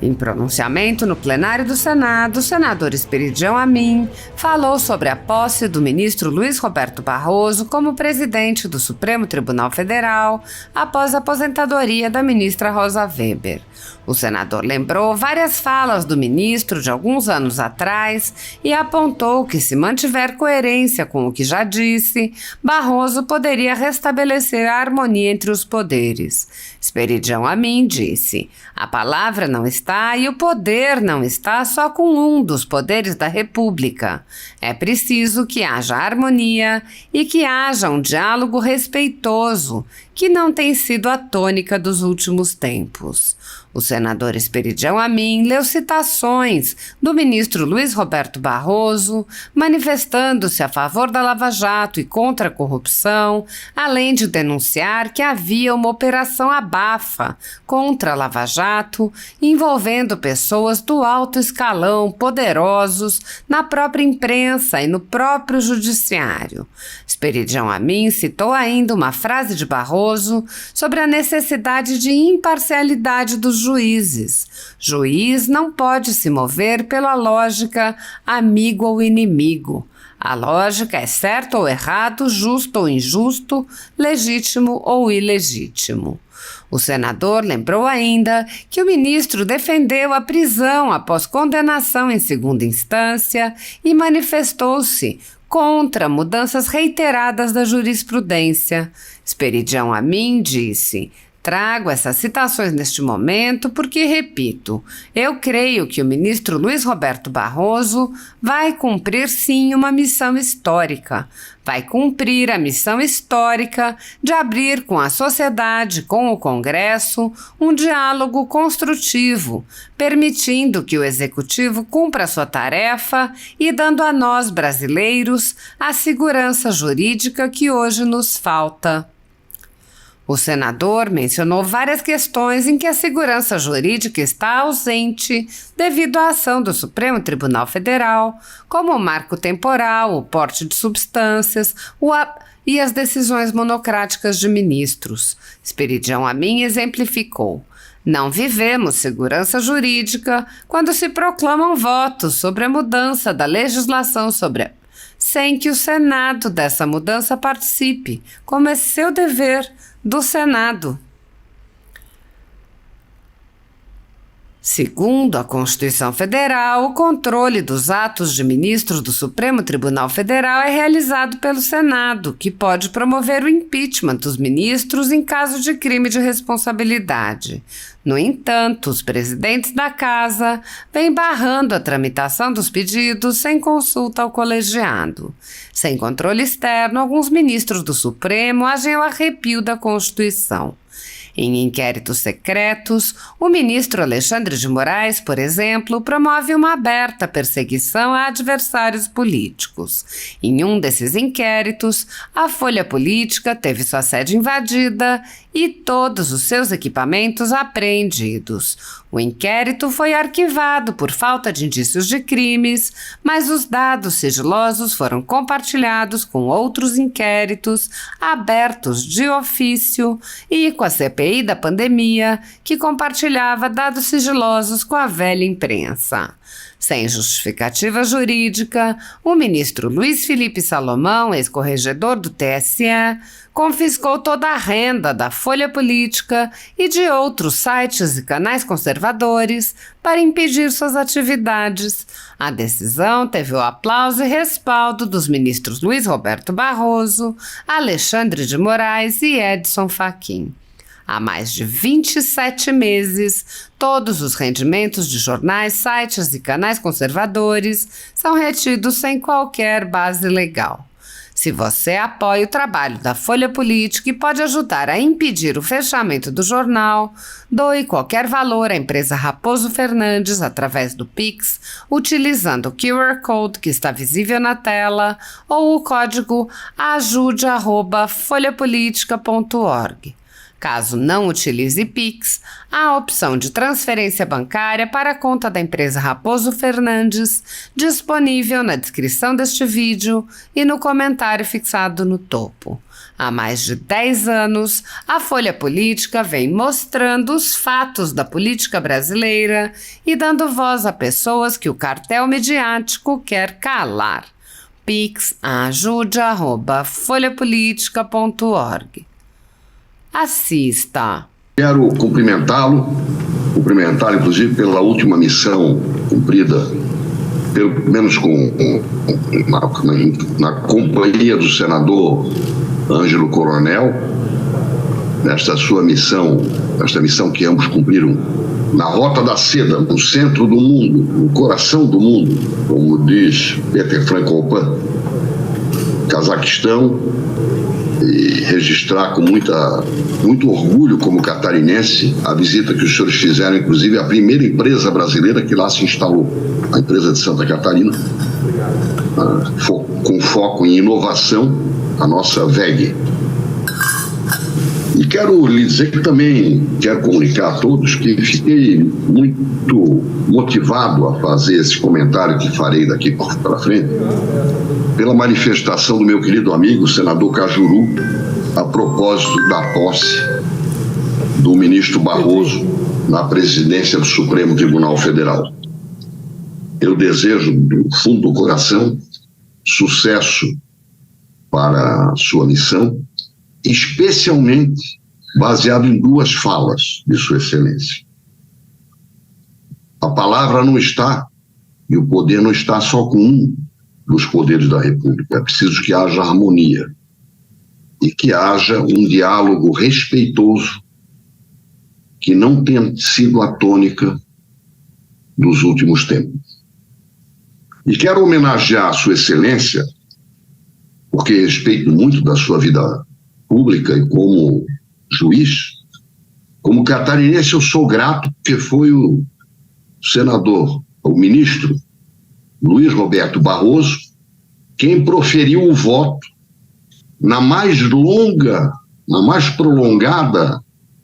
Em pronunciamento no plenário do Senado, o senador Esperidião Amin falou sobre a posse do ministro Luiz Roberto Barroso como presidente do Supremo Tribunal Federal após a aposentadoria da ministra Rosa Weber. O senador lembrou várias falas do ministro de alguns anos atrás e apontou que, se mantiver coerência com o que já disse, Barroso poderia restabelecer a harmonia entre os poderes. Esperidião Amin disse: "A palavra não está e o poder não está só com um dos poderes da República. É preciso que haja harmonia e que haja um diálogo respeitoso, que não tem sido a tônica dos últimos tempos." O senador Esperidião Amin leu citações do ministro Luiz Roberto Barroso, manifestando-se a favor da Lava Jato e contra a corrupção, além de denunciar que havia uma operação abafa contra a Lava Jato, envolvendo pessoas do alto escalão, poderosos, na própria imprensa e no próprio judiciário. Esperidião Amin citou ainda uma frase de Barroso sobre a necessidade de imparcialidade dos juízes. Juiz não pode se mover pela lógica amigo ou inimigo. A lógica é certo ou errado, justo ou injusto, legítimo ou ilegítimo. O senador lembrou ainda que o ministro defendeu a prisão após condenação em segunda instância e manifestou-se contra mudanças reiteradas da jurisprudência. Esperidião Amin disse: "Trago essas citações neste momento porque, repito, eu creio que o ministro Luiz Roberto Barroso vai cumprir sim uma missão histórica. Vai cumprir a missão histórica de abrir com a sociedade, com o Congresso, um diálogo construtivo, permitindo que o Executivo cumpra sua tarefa e dando a nós, brasileiros, a segurança jurídica que hoje nos falta." O senador mencionou várias questões em que a segurança jurídica está ausente devido à ação do Supremo Tribunal Federal, como o marco temporal, o porte de substâncias e as decisões monocráticas de ministros. Esperidião Amin exemplificou: "Não vivemos segurança jurídica quando se proclamam votos sobre a mudança da legislação sem que o Senado dessa mudança participe, como é seu dever do Senado." Segundo a Constituição Federal, o controle dos atos de ministros do Supremo Tribunal Federal é realizado pelo Senado, que pode promover o impeachment dos ministros em caso de crime de responsabilidade. No entanto, os presidentes da Casa vêm barrando a tramitação dos pedidos sem consulta ao colegiado. Sem controle externo, alguns ministros do Supremo agem ao arrepio da Constituição. Em inquéritos secretos, o ministro Alexandre de Moraes, por exemplo, promove uma aberta perseguição a adversários políticos. Em um desses inquéritos, a Folha Política teve sua sede invadida e todos os seus equipamentos apreendidos. O inquérito foi arquivado por falta de indícios de crimes, mas os dados sigilosos foram compartilhados com outros inquéritos abertos de ofício e com a CPI da pandemia, que compartilhava dados sigilosos com a velha imprensa. Sem justificativa jurídica, o ministro Luiz Felipe Salomão, ex-corregedor do TSE, confiscou toda a renda da Folha Política e de outros sites e canais conservadores para impedir suas atividades. A decisão teve o aplauso e respaldo dos ministros Luiz Roberto Barroso, Alexandre de Moraes e Edson Fachin. Há mais de 27 meses, todos os rendimentos de jornais, sites e canais conservadores são retidos sem qualquer base legal. Se você apoia o trabalho da Folha Política e pode ajudar a impedir o fechamento do jornal, doe qualquer valor à empresa Raposo Fernandes através do Pix, utilizando o QR Code que está visível na tela ou o código ajude@folhapolitica.org. Caso não utilize Pix, há a opção de transferência bancária para a conta da empresa Raposo Fernandes, disponível na descrição deste vídeo e no comentário fixado no topo. Há mais de 10 anos, a Folha Política vem mostrando os fatos da política brasileira e dando voz a pessoas que o cartel midiático quer calar. pix@ajude@folhapolitica.org. Assista. Quero cumprimentá-lo inclusive pela última missão cumprida, pelo menos na companhia do senador Ângelo Coronel, nesta sua missão, esta missão que ambos cumpriram na Rota da Seda, no centro do mundo, no coração do mundo, como diz Peter Frankopan, Cazaquistão, e registrar com muito orgulho como catarinense a visita que os senhores fizeram, inclusive a primeira empresa brasileira que lá se instalou, a empresa de Santa Catarina, com foco em inovação, a nossa VEG. E quero lhe dizer que também quero comunicar a todos que fiquei muito motivado a fazer esse comentário que farei daqui para frente, pela manifestação do meu querido amigo, o senador Cajuru, a propósito da posse do ministro Barroso na presidência do Supremo Tribunal Federal. Eu desejo, do fundo do coração, sucesso para a sua missão, especialmente baseado em duas falas de Sua Excelência. A palavra não está, e o poder não está só com um dos poderes da República. É preciso que haja harmonia e que haja um diálogo respeitoso que não tenha sido a tônica dos últimos tempos. E quero homenagear a Sua Excelência, porque respeito muito da sua vida pública e como juiz. Como catarinense eu sou grato porque foi o senador, o ministro Luiz Roberto Barroso, quem proferiu o voto na mais longa, na mais prolongada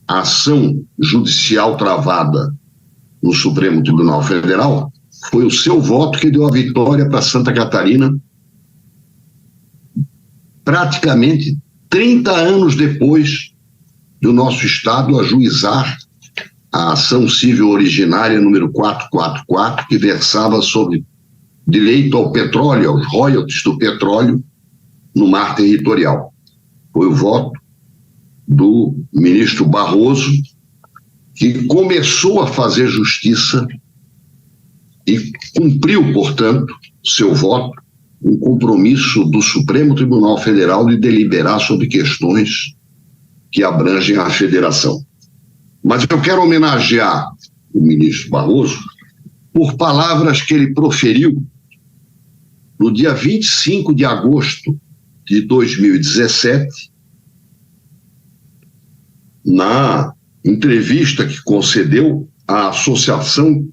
ação judicial travada no Supremo Tribunal Federal. Foi o seu voto que deu a vitória para Santa Catarina, praticamente 30 anos depois do nosso Estado ajuizar a ação civil originária número 444, que versava sobre direito ao petróleo, aos royalties do petróleo no mar territorial. Foi o voto do ministro Barroso, que começou a fazer justiça e cumpriu, portanto, seu voto, um compromisso do Supremo Tribunal Federal de deliberar sobre questões que abrangem a federação. Mas eu quero homenagear o ministro Barroso por palavras que ele proferiu no dia 25 de agosto de 2017, na entrevista que concedeu à Associação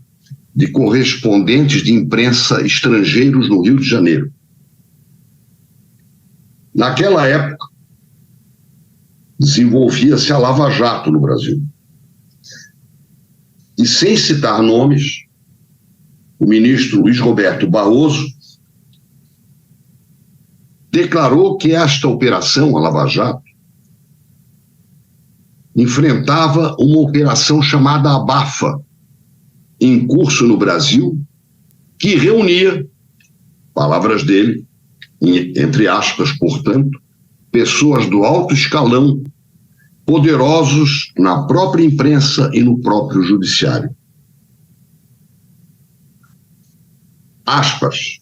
de Correspondentes de Imprensa Estrangeiros no Rio de Janeiro. Naquela época, desenvolvia-se a Lava Jato no Brasil. E sem citar nomes, o ministro Luiz Roberto Barroso declarou que esta operação, a Lava Jato, enfrentava uma operação chamada Abafa, em curso no Brasil, que reunia, palavras dele, entre aspas, portanto, pessoas do alto escalão, poderosos na própria imprensa e no próprio judiciário. Aspas.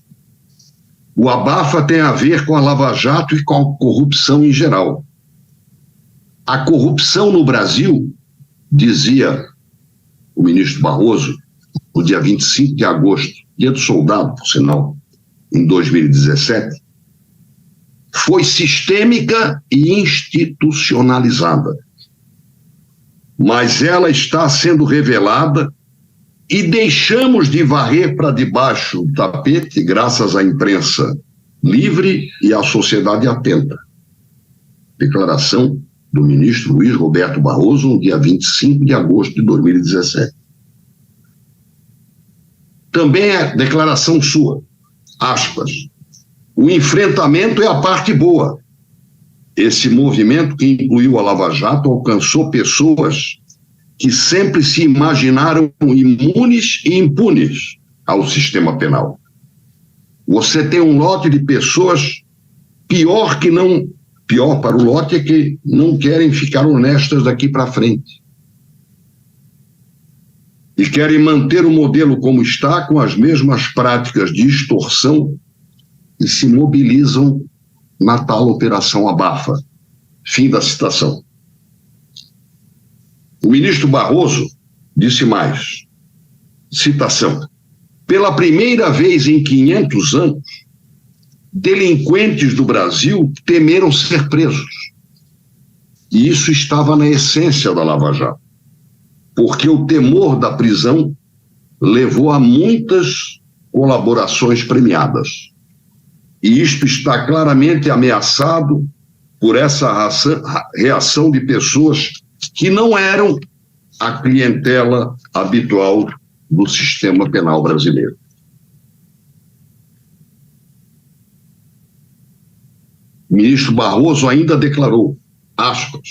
O Abafa tem a ver com a Lava Jato e com a corrupção em geral. A corrupção no Brasil, dizia o ministro Barroso, no dia 25 de agosto, dia do soldado, por sinal, em 2017, foi sistêmica e institucionalizada. Mas ela está sendo revelada e deixamos de varrer para debaixo do tapete graças à imprensa livre e à sociedade atenta. Declaração do ministro Luiz Roberto Barroso no dia 25 de agosto de 2017. Também é declaração sua, aspas, o enfrentamento é a parte boa. Esse movimento que incluiu a Lava Jato alcançou pessoas que sempre se imaginaram imunes e impunes ao sistema penal. Você tem um lote de pessoas pior para o lote é que não querem ficar honestas daqui para frente. E querem manter o modelo como está, com as mesmas práticas de extorsão, e se mobilizam na tal Operação Abafa. Fim da citação. O ministro Barroso disse mais, citação, pela primeira vez em 500 anos, delinquentes do Brasil temeram ser presos. E isso estava na essência da Lava Jato, porque o temor da prisão levou a muitas colaborações premiadas. E isto está claramente ameaçado por essa reação de pessoas que não eram a clientela habitual do sistema penal brasileiro. O ministro Barroso ainda declarou, aspas,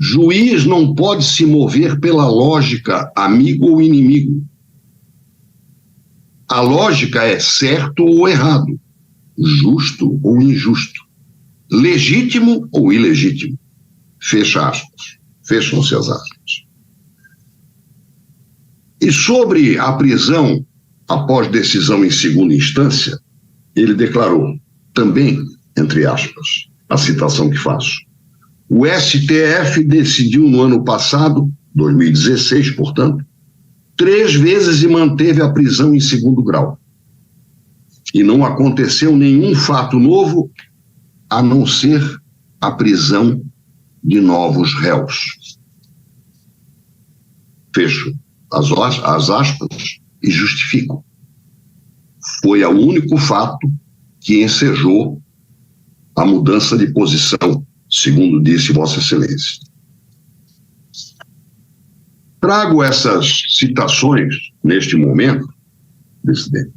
juiz não pode se mover pela lógica amigo ou inimigo. A lógica é certo ou errado, justo ou injusto, legítimo ou ilegítimo. Fecha aspas. Fecham-se as aspas. E sobre a prisão após decisão em segunda instância, ele declarou, também, entre aspas, a citação que faço, o STF decidiu no ano passado, 2016, portanto, 3 vezes e manteve a prisão em segundo grau. E não aconteceu nenhum fato novo, a não ser a prisão de novos réus. Fecho as aspas e justifico. Foi o único fato que ensejou a mudança de posição, segundo disse Vossa Excelência. Trago essas citações neste momento, presidente,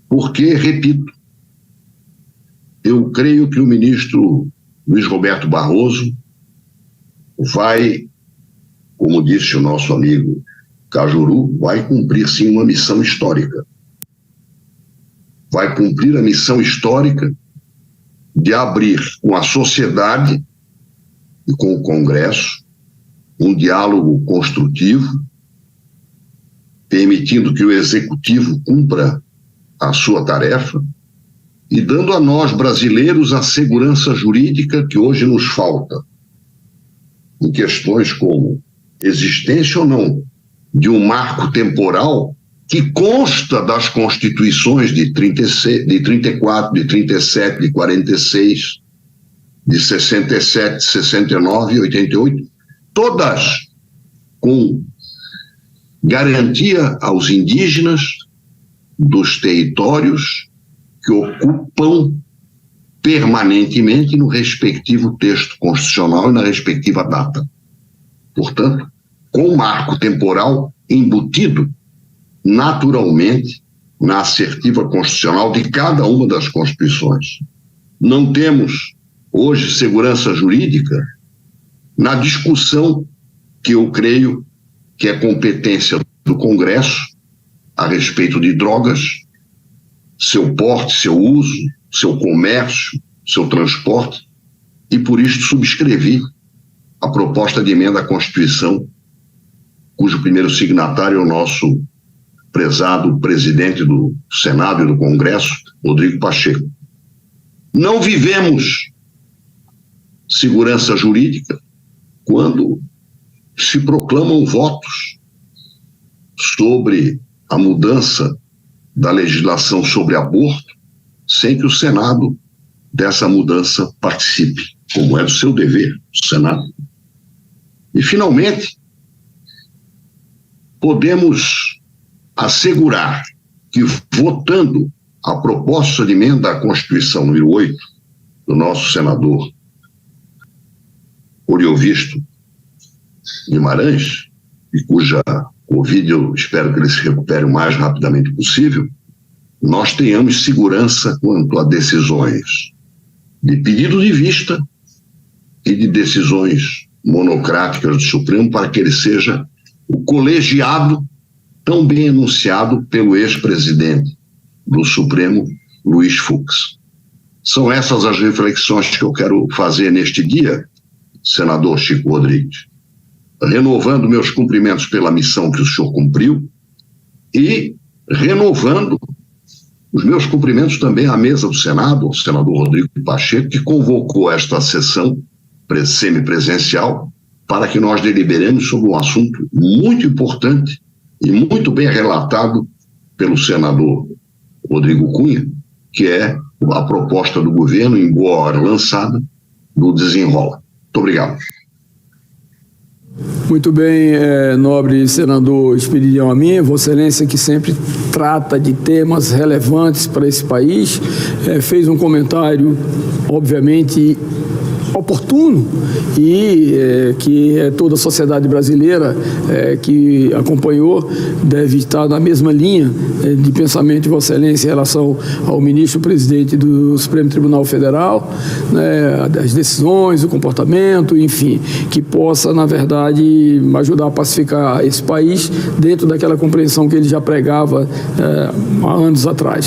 porque, repito, eu creio que o ministro Luiz Roberto Barroso vai, como disse o nosso amigo Cajuru, vai cumprir sim uma missão histórica. Vai cumprir a missão histórica de abrir com a sociedade e com o Congresso um diálogo construtivo, permitindo que o Executivo cumpra a sua tarefa e dando a nós, brasileiros, a segurança jurídica que hoje nos falta, em questões como existência ou não de um marco temporal que consta das constituições de 34, de 37, de 46, de 67, 69 e 88, todas com garantia aos indígenas dos territórios que ocupam permanentemente no respectivo texto constitucional e na respectiva data. Portanto, com o marco temporal embutido naturalmente na assertiva constitucional de cada uma das constituições. Não temos hoje segurança jurídica na discussão que eu creio que é competência do Congresso a respeito de drogas, seu porte, seu uso, seu comércio, seu transporte, e por isso subscrevi a proposta de emenda à Constituição, cujo primeiro signatário é o nosso prezado presidente do Senado e do Congresso, Rodrigo Pacheco. Não vivemos segurança jurídica quando se proclamam votos sobre a mudança da legislação sobre aborto sem que o Senado dessa mudança participe, como é do seu dever, o Senado. E, finalmente, podemos assegurar que, votando a proposta de emenda à Constituição número 8 do nosso senador Oriovisto Guimarães, e cuja Covid eu espero que ele se recupere o mais rapidamente possível, nós tenhamos segurança quanto a decisões de pedido de vista e de decisões monocráticas do Supremo, para que ele seja o colegiado tão bem enunciado pelo ex-presidente do Supremo, Luiz Fux. São essas as reflexões que eu quero fazer neste dia, senador Chico Rodrigues, renovando meus cumprimentos pela missão que o senhor cumpriu e renovando os meus cumprimentos também à mesa do Senado, ao senador Rodrigo Pacheco, que convocou esta sessão semipresencial para que nós deliberemos sobre um assunto muito importante e muito bem relatado pelo senador Rodrigo Cunha, que é a proposta do governo, em boa hora lançada, do Desenrola. Muito obrigado. Muito bem, nobre senador Esperidião Amin, Vossa Excelência, que sempre trata de temas relevantes para esse país, fez um comentário, obviamente, oportuno e que toda a sociedade brasileira que acompanhou deve estar na mesma linha de pensamento de Vossa Excelência em relação ao ministro-presidente do Supremo Tribunal Federal, as decisões, o comportamento, enfim, que possa, na verdade, ajudar a pacificar esse país dentro daquela compreensão que ele já pregava há anos atrás.